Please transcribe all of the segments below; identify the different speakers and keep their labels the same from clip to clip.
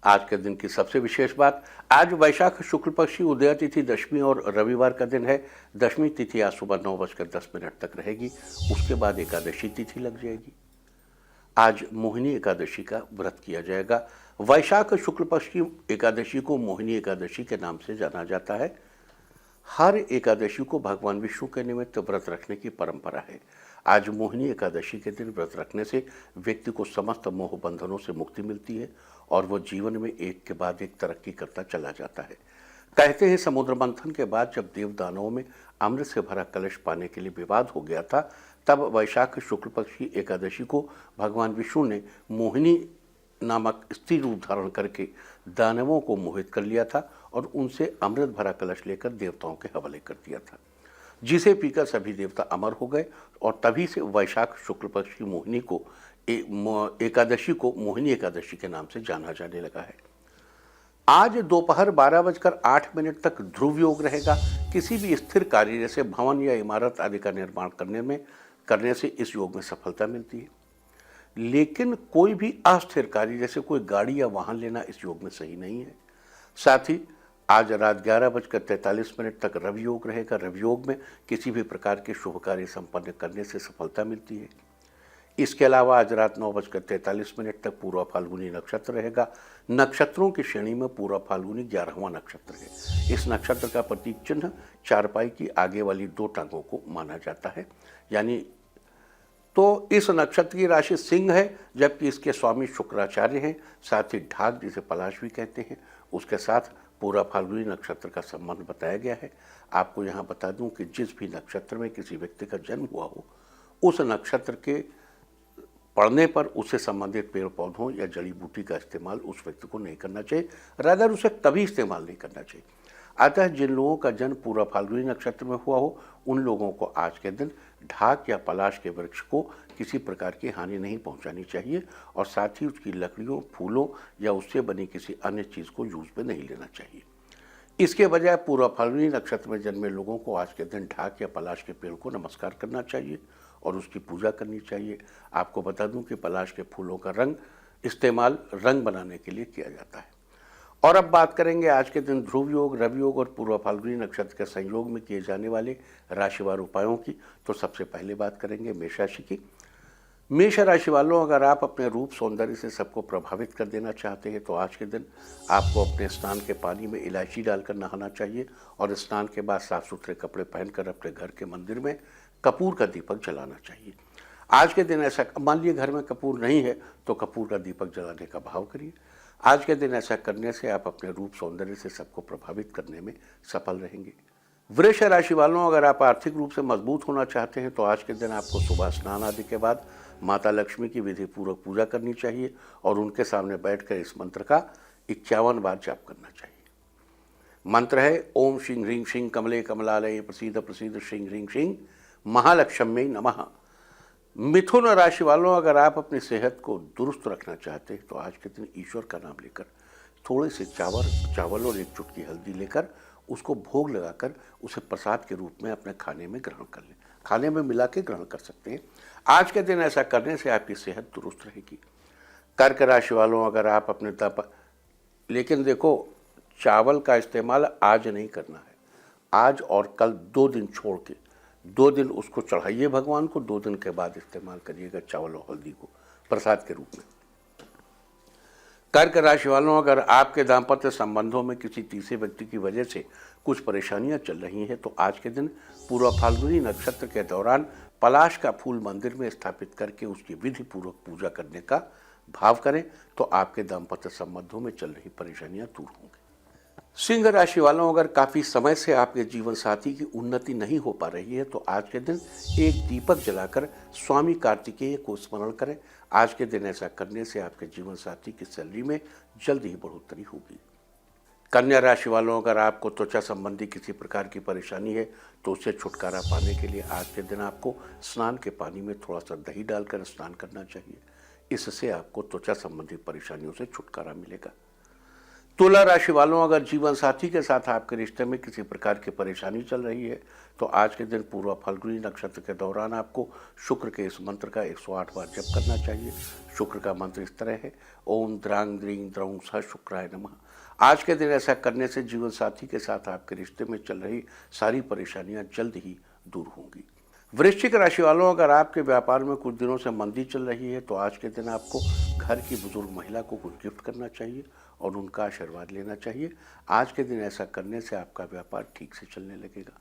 Speaker 1: आज के दिन की सबसे विशेष बात, आज वैशाख शुक्ल पक्ष की उदया तिथि दशमी और रविवार का दिन है। दशमी तिथि आज सुबह 9:10 तक रहेगी। उसके बाद एकादशी तिथि लग जाएगी। आज मोहिनी एकादशी का व्रत किया जाएगा। वैशाख शुक्ल पक्ष की एकादशी को मोहिनी एकादशी के नाम से जाना जाता है। हर एकादशी को भगवान विष्णु के निमित्त व्रत रखने की परंपरा है। आज मोहिनी एकादशी के दिन व्रत रखने से व्यक्ति को समस्त मोह बंधनों से मुक्ति मिलती है और वह जीवन में एक के बाद एक तरक्की करता चला जाता है। कहते हैं समुद्र मंथन के बाद जब देवदानवों में अमृत से भरा कलश पाने के लिए विवाद हो गया था, तब वैशाख शुक्ल पक्ष की एकादशी को भगवान विष्णु ने मोहिनी नामक स्त्री रूप धारण करके दानवों को मोहित कर लिया था और उनसे अमृत भरा कलश लेकर देवताओं के हवाले कर दिया था, जिसे पीकर सभी देवता अमर हो गए। और तभी से वैशाख शुक्ल पक्ष की मोहिनी को एकादशी को मोहिनी एकादशी के नाम से जाना जाने लगा है। आज दोपहर 12:08 तक ध्रुव योग रहेगा। किसी भी स्थिर कार्य जैसे भवन या इमारत आदि का निर्माण करने से इस योग में सफलता मिलती है, लेकिन कोई भी अस्थिर कार्य जैसे कोई गाड़ी या वाहन लेना इस योग में सही नहीं है। साथ ही आज रात 11:43 तक रवि योग रहेगा। रवि योग में किसी भी प्रकार के शुभ कार्य संपन्न करने से सफलता मिलती है। इसके अलावा आज रात 9:43 तक पूर्व फाल्गुनी नक्षत्र रहेगा। नक्षत्रों की श्रेणी में पूर्व फाल्गुनी 11वां नक्षत्र है। इस नक्षत्र का प्रतीक चिन्ह चारपाई की आगे वाली 2 टांगों को माना जाता है। यानी तो इस नक्षत्र की राशि सिंह है, जबकि इसके स्वामी शुक्राचार्य हैं। साथ ही ढाक, जिसे पलाश भी कहते हैं, उसके साथ पूरा फाल्गुनी नक्षत्र का संबंध बताया गया है। आपको यहाँ बता दूं कि जिस भी नक्षत्र में किसी व्यक्ति का जन्म हुआ हो, उस नक्षत्र के पड़ने पर उससे संबंधित पेड़ पौधों या जड़ी बूटी का इस्तेमाल उस व्यक्ति को नहीं करना चाहिए, रादर उसे कभी इस्तेमाल नहीं करना चाहिए। अतः जिन लोगों का जन्म पूरा फाल्गुनी नक्षत्र में हुआ हो, उन लोगों को आज के दिन ढाक या पलाश के वृक्ष को किसी प्रकार की हानि नहीं पहुंचानी चाहिए और साथ ही उसकी लकड़ियों, फूलों या उससे बनी किसी अन्य चीज़ को यूज में नहीं लेना चाहिए। इसके बजाय पूर्व फाल्गुनी नक्षत्र में जन्मे लोगों को आज के दिन ढाक या पलाश के पेड़ को नमस्कार करना चाहिए और उसकी पूजा करनी चाहिए। आपको बता दूं कि पलाश के फूलों का इस्तेमाल रंग बनाने के लिए किया जाता है। और अब बात करेंगे आज के दिन ध्रुव योग, रवि योग और पूर्व फाल्गुनी नक्षत्र के संयोग में किए जाने वाले राशिवार उपायों की। तो सबसे पहले बात करेंगे मेष राशि की। मेष राशि वालों, अगर आप अपने रूप सौंदर्य से सबको प्रभावित कर देना चाहते हैं तो आज के दिन आपको अपने स्नान के पानी में इलायची डालकर नहाना चाहिए और स्नान के बाद साफ सुथरे कपड़े पहनकर अपने घर के मंदिर में कपूर का दीपक जलाना चाहिए। आज के दिन ऐसा, मान लीजिए घर में कपूर नहीं है तो कपूर का दीपक जलाने का भाव करिए। आज के दिन ऐसा करने से आप अपने रूप सौंदर्य से सबको प्रभावित करने में सफल रहेंगे। वृष राशि वालों, अगर आप आर्थिक रूप से मजबूत होना चाहते हैं तो आज के दिन आपको सुबह स्नान आदि के बाद माता लक्ष्मी की विधि पूर्वक पूजा करनी चाहिए और उनके सामने बैठकर इस मंत्र का 51 बार जाप करना चाहिए। मंत्र है ओम श्रीं ह्रीं श्रीं कमले कमलालये प्रसीद प्रसीद श्रीं ह्रीं श्रीं महालक्ष्म्यै नमः। मिथुन राशि वालों, अगर आप अपनी सेहत को दुरुस्त रखना चाहते हैं तो आज के दिन ईश्वर का नाम लेकर थोड़े से चावल और 1 चुटकी हल्दी लेकर उसको भोग लगाकर उसे प्रसाद के रूप में अपने खाने में ग्रहण कर लें। खाने में मिला के ग्रहण कर सकते हैं। आज के दिन ऐसा करने से आपकी सेहत दुरुस्त रहेगी। कर्क राशि वालों, अगर आप अपने लेकिन देखो, चावल का इस्तेमाल आज नहीं करना है। आज और कल 2 दिन छोड़ के 2 दिन उसको चढ़ाइए भगवान को, 2 दिन के बाद इस्तेमाल करिएगा चावल और हल्दी को प्रसाद के रूप में। कर्क राशि वालों, अगर आपके दाम्पत्य संबंधों में किसी तीसरे व्यक्ति की वजह से कुछ परेशानियां चल रही हैं तो आज के दिन पूर्व फाल्गुनी नक्षत्र के दौरान पलाश का फूल मंदिर में स्थापित करके उसकी विधि पूर्वक पूजा करने का भाव करें तो आपके दाम्पत्य संबंधों में चल रही परेशानियां दूर होंगी। सिंह राशि वालों, अगर काफ़ी समय से आपके जीवन साथी की उन्नति नहीं हो पा रही है तो आज के दिन एक दीपक जलाकर स्वामी कार्तिकेय को स्मरण करें। आज के दिन ऐसा करने से आपके जीवन साथी की सैलरी में जल्द ही बढ़ोतरी होगी। कन्या राशि वालों, अगर आपको त्वचा संबंधी किसी प्रकार की परेशानी है तो उससे छुटकारा पाने के लिए आज के दिन आपको स्नान के पानी में थोड़ा सा दही डालकर स्नान करना चाहिए। इससे आपको त्वचा संबंधी परेशानियों से छुटकारा मिलेगा। तुला राशि वालों, अगर जीवन साथी के साथ आपके रिश्ते में किसी प्रकार की परेशानी चल रही है तो आज के दिन पूर्व फाल्गुनी नक्षत्र के दौरान आपको शुक्र के इस मंत्र का 108 बार जप करना चाहिए। शुक्र का मंत्र इस तरह है, ओम द्रांग द्रीं द्रौं स शुक्राय नमः। आज के दिन ऐसा करने से जीवन साथी के साथ आपके रिश्ते में चल रही सारी परेशानियां जल्द ही दूर होंगी। वृश्चिक राशि वालों, अगर आपके व्यापार में कुछ दिनों से मंदी चल रही है तो आज के दिन आपको घर की बुजुर्ग महिला को कुछ गिफ्ट करना चाहिए और उनका आशीर्वाद लेना चाहिए। आज के दिन ऐसा करने से आपका व्यापार ठीक से चलने लगेगा।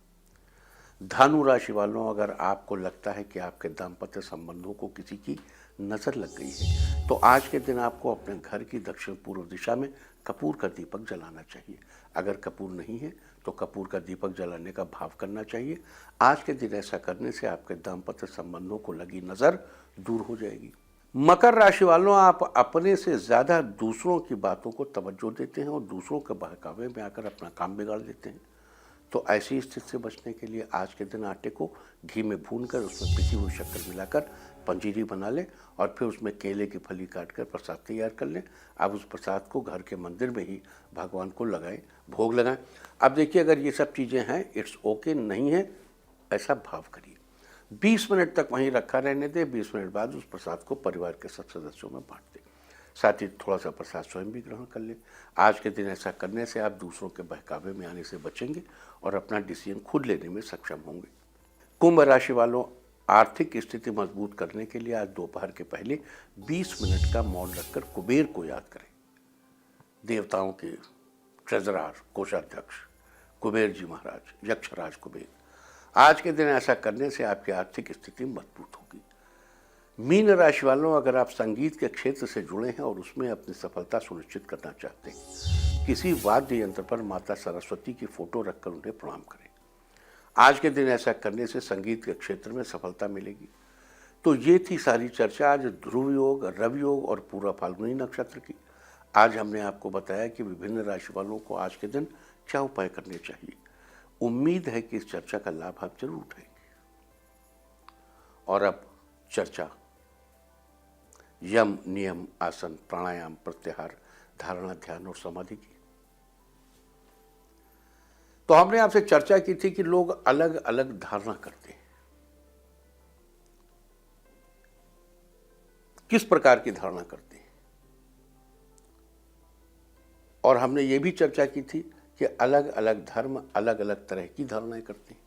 Speaker 1: धनु राशि वालों, अगर आपको लगता है कि आपके दाम्पत्य संबंधों को किसी की नज़र लग गई है तो आज के दिन आपको अपने घर की दक्षिण पूर्व दिशा में कपूर का दीपक जलाना चाहिए। अगर कपूर नहीं है तो कपूर का दीपक जलाने का भाव करना चाहिए। आज के दिन ऐसा करने से आपके दाम्पत्य संबंधों को लगी नज़र दूर हो जाएगी। मकर राशि वालों, आप अपने से ज़्यादा दूसरों की बातों को तवज्जो देते हैं और दूसरों के बहकावे में आकर अपना काम बिगाड़ देते हैं। तो ऐसी स्थिति से बचने के लिए आज के दिन आटे को घी में भूनकर उसमें पिसी हुई शक्कर मिलाकर पंजीरी बना लें और फिर उसमें केले की फली काटकर प्रसाद तैयार कर लें। आप उस प्रसाद को घर के मंदिर में ही भगवान को लगाएं, भोग लगाएं। अब देखिए, अगर ये सब चीज़ें हैं, इट्स ओके, नहीं है ऐसा भाव करिए। 20 मिनट तक वहीं रखा रहने दें। 20 मिनट बाद उस प्रसाद को परिवार के सब सदस्यों में बांट दें। साथ ही थोड़ा सा प्रसाद स्वयं भी ग्रहण कर लें। आज के दिन ऐसा करने से आप दूसरों के बहकावे में आने से बचेंगे और अपना डिसीजन खुद लेने में सक्षम होंगे। कुंभ राशि वालों, आर्थिक स्थिति मजबूत करने के लिए आज दोपहर के पहले 20 मिनट का मौन रखकर कुबेर को याद करें। देवताओं के ट्रेजरर, कोषाध्यक्ष कुबेर जी महाराज, यक्षराज कुबेर। आज के दिन ऐसा करने से आपकी आर्थिक स्थिति मजबूत होगी। मीन राशि वालों, अगर आप संगीत के क्षेत्र से जुड़े हैं और उसमें अपनी सफलता सुनिश्चित करना चाहते हैं, किसी वाद्य यंत्र पर माता सरस्वती की फोटो रखकर उन्हें प्रणाम करें। आज के दिन ऐसा करने से संगीत के क्षेत्र में सफलता मिलेगी। तो ये थी सारी चर्चा आज ध्रुव योग, रवि योग और पूरा फाल्गुनी नक्षत्र की। आज हमने आपको बताया कि विभिन्न राशि वालों को आज के दिन क्या उपाय करने चाहिए। उम्मीद है कि इस चर्चा का लाभ आप जरूर उठाएंगे। और अब चर्चा यम, नियम, आसन, प्राणायाम, प्रत्याहार, धारणा, ध्यान और समाधि की। तो हमने आपसे चर्चा की थी कि लोग अलग अलग धारणा करते हैं। किस प्रकार की धारणा करते हैं, और हमने ये भी चर्चा की थी कि अलग अलग धर्म अलग अलग तरह की धारणाएं करते हैं।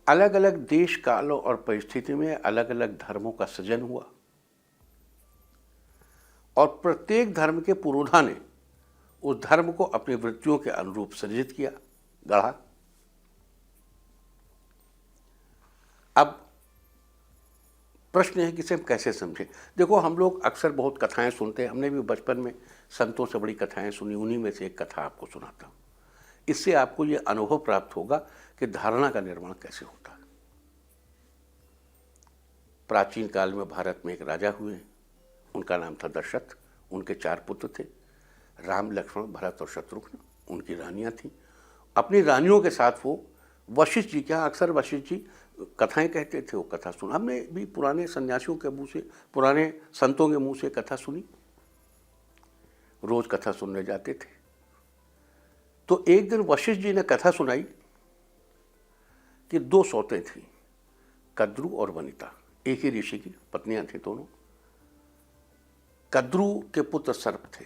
Speaker 1: अलग अलग देश, काल और परिस्थिति में अलग अलग धर्मों का सृजन हुआ और प्रत्येक धर्म के पुरोधा ने उस धर्म को अपनी वृत्तियों के अनुरूप सृजित किया, गढ़ा। अब प्रश्न है कि इसे हम कैसे समझें। देखो, हम लोग अक्सर बहुत कथाएं सुनते हैं। हमने भी बचपन में संतों से बड़ी कथाएं सुनी। उन्हीं में से एक कथा आपको सुनाता हूं। इससे आपको ये अनुभव प्राप्त होगा कि धारणा का निर्माण कैसे होता है। प्राचीन काल में भारत में एक राजा हुए, उनका नाम था दशरथ। उनके 4 पुत्र थे, राम, लक्ष्मण, भरत और शत्रुघ्न। उनकी रानियां थीं। अपनी रानियों के साथ वो वशिष्ठ जी, क्या अक्सर वशिष्ठ जी कथाएं कहते थे, वो कथा सुना। हमने भी पुराने सन्यासियों के मुंह से, पुराने संतों के मुंह से कथा सुनी। रोज कथा सुनने जाते थे। तो एक दिन वशिष्ठ जी ने कथा सुनाई कि 2 सौतें थीं, कद्रू और वनिता। एक ही ऋषि की पत्नियां थी दोनों। कद्रू के पुत्र सर्प थे,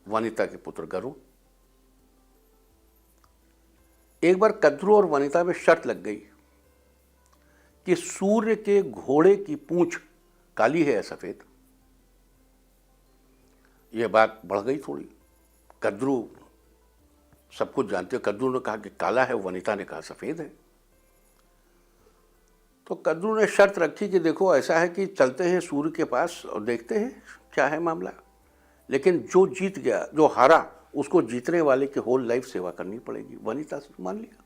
Speaker 1: वनिता के पुत्र गरुड़। एक बार कद्रू और वनिता में शर्त लग गई कि सूर्य के घोड़े की पूंछ काली है या सफेद। यह बात बढ़ गई थोड़ी। कद्रू सब कुछ जानते हो। कद्रू ने कहा कि काला है, वनिता ने कहा सफेद है। तो कद्रू ने शर्त रखी कि देखो, ऐसा है कि चलते हैं सूर्य के पास और देखते हैं क्या है मामला, लेकिन जो जीत गया, जो हारा, उसको जीतने वाले की होल लाइफ सेवा करनी पड़ेगी। वनिता से मान लिया।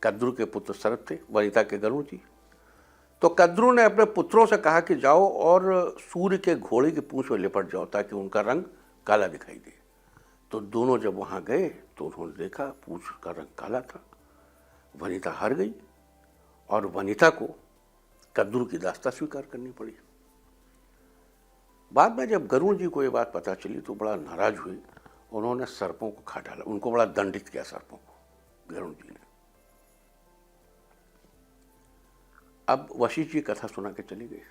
Speaker 1: कद्रू के पुत्र सर्प थे, वनिता के गरुड़ जी। तो कद्रू ने अपने पुत्रों से कहा कि जाओ और सूर्य के घोड़े की पूंछ में लिपट जाओ ताकि उनका रंग काला दिखाई दे। तो दोनों जब वहां गए तो उन्होंने देखा पूंछ का रंग काला था। वनिता हार गई और वनिता को कद्रू की दास्ता स्वीकार करनी पड़ी। बाद में जब गरुड़ जी को ये बात पता चली तो बड़ा नाराज हुए, उन्होंने सर्पों को खा डाला, उनको बड़ा दंडित किया सर्पों को गरुड़ जी ने। अब वशिष्ठ जी कथा सुना के चली गई।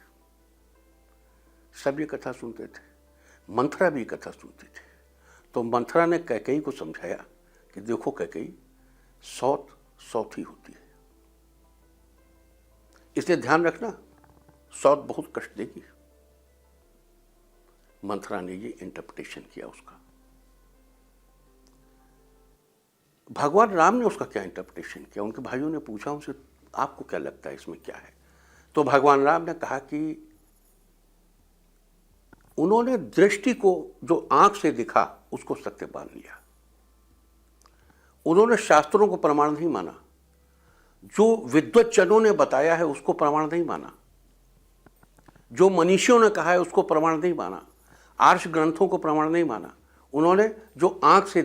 Speaker 1: सब ये कथा सुनते थे, मंथरा भी कथा सुनती थी। तो मंथरा ने कैकेयी को समझाया कि देखो कैकेयी, सौत सौत ही होती है, इसलिए ध्यान रखना, सौत बहुत कष्ट देगी। मंथरा ने ये इंटरप्रिटेशन किया उसका। भगवान राम ने उसका क्या इंटरप्रिटेशन किया? उनके भाइयों ने पूछा उनसे, आपको क्या लगता है इसमें क्या है? तो भगवान राम ने कहा कि उन्होंने दृष्टि को जो आंख से दिखा उसको सत्य मान लिया। उन्होंने शास्त्रों को प्रमाण नहीं माना, जो विद्वज्जनों ने बताया है उसको प्रमाण नहीं माना, जो मनीषियों ने कहा है उसको प्रमाण नहीं माना, आर्ष ग्रंथों को प्रमाण नहीं माना। उन्होंने जो आंख से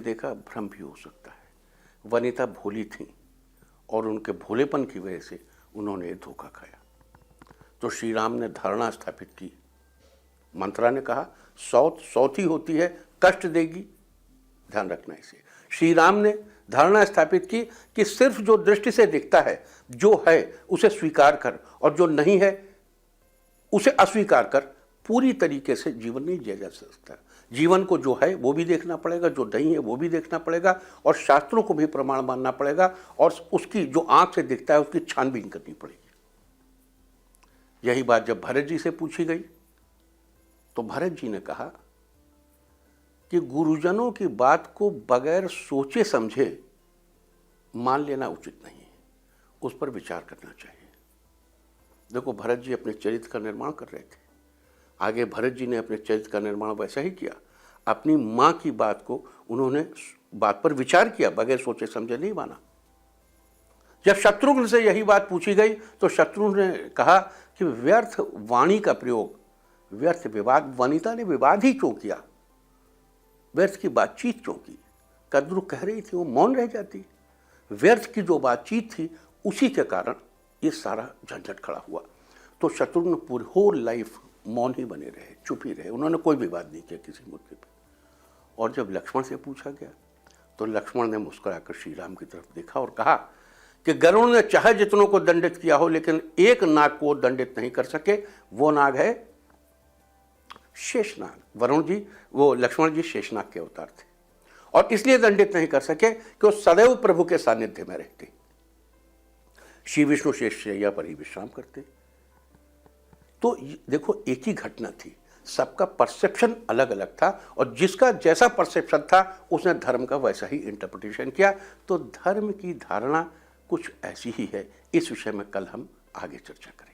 Speaker 1: देखा भ्रम भी हो सकता है। वनिता भोली थी और उनके भोलेपन की वजह से उन्होंने धोखा खाया। तो श्री राम ने धारणा स्थापित की। मंथरा ने कहा सौत सौत ही होती है, कष्ट देगी, ध्यान रखना इसे। श्री राम ने धारणा स्थापित की कि सिर्फ जो दृष्टि से दिखता है, जो है उसे स्वीकार कर, और जो नहीं है उसे अस्वीकार कर। पूरी तरीके से जीवन नहीं जिया जा सकता। जीवन को जो है वो भी देखना पड़ेगा, जो नहीं है वो भी देखना पड़ेगा, और शास्त्रों को भी प्रमाण मानना पड़ेगा, और उसकी जो आंख से दिखता है उसकी छानबीन करनी पड़ेगी। यही बात जब भरत जी से पूछी गई तो भरत जी ने कहा कि गुरुजनों की बात को बगैर सोचे समझे मान लेना उचित नहीं है, उस पर विचार करना चाहिए। देखो, भरत जी अपने चरित्र का निर्माण कर रहे थे। आगे भरत जी ने अपने चरित्र का निर्माण वैसा ही किया। अपनी माँ की बात को उन्होंने बात पर विचार किया, बगैर सोचे समझे नहीं माना। जब शत्रुघ्न से यही बात पूछी गई तो शत्रुघ्न ने कहा कि व्यर्थ वाणी का प्रयोग, व्यर्थ विवाद, वनिता ने विवाद ही क्यों किया, व्यर्थ की बातचीत क्यों की? कद्रू कह रही थी, वो मौन रह जाती। व्यर्थ की जो बातचीत थी उसी के कारण ये सारा झंझट खड़ा हुआ। तो शत्रुघ्न पूरी होल लाइफ मौन ही बने रहे, चुप ही रहे, उन्होंने कोई विवाद नहीं किया किसी मुद्दे पर। और जब लक्ष्मण से पूछा गया तो लक्ष्मण ने मुस्कुराकर श्री राम की तरफ देखा और कहा कि गरुड़ ने चाहे जितनों को दंडित किया हो, लेकिन एक नाग को दंडित नहीं कर सके। वो नाग है शेषनाग। वरुण जी, वो लक्ष्मण जी शेषनाग के अवतार थे, और इसलिए दंडित नहीं कर सके कि वो सदैव प्रभु के सानिध्य में रहते। श्री विष्णु शेषशैया पर ही विश्राम करते। तो देखो, एक ही घटना थी, सबका परसेप्शन अलग अलग था, और जिसका जैसा परसेप्शन था उसने धर्म का वैसा ही इंटरप्रिटेशन किया। तो धर्म की धारणा कुछ ऐसी ही है। इस विषय में कल हम आगे चर्चा करेंगे।